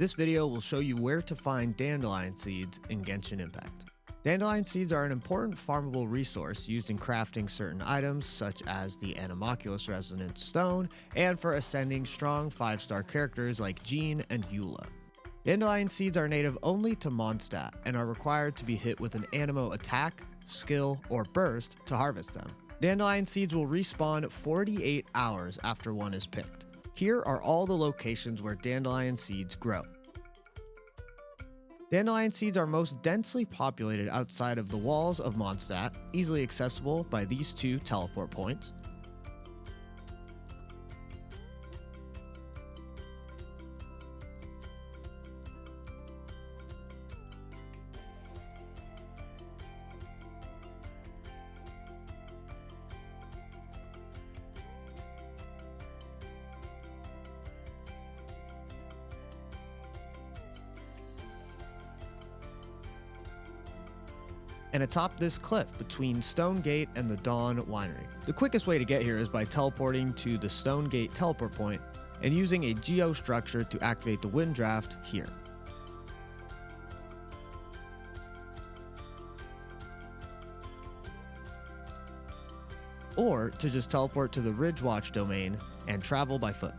This video will show you where to find dandelion seeds in Genshin Impact. Dandelion seeds are an important farmable resource used in crafting certain items such as the Animoculus Resonance Stone and for ascending strong 5-star characters like Jean and Eula. Dandelion seeds are native only to Mondstadt and are required to be hit with an Animo attack, skill, or burst to harvest them. Dandelion seeds will respawn 48 hours after one is picked. Here are all the locations where dandelion seeds grow. Dandelion seeds are most densely populated outside of the walls of Mondstadt, easily accessible by these two teleport points. And atop this cliff between Stone Gate and the Dawn Winery. The quickest way to get here is by teleporting to the Stone Gate teleport point and using a geo structure to activate the wind draft here. Or to just teleport to the Ridgewatch domain and travel by foot.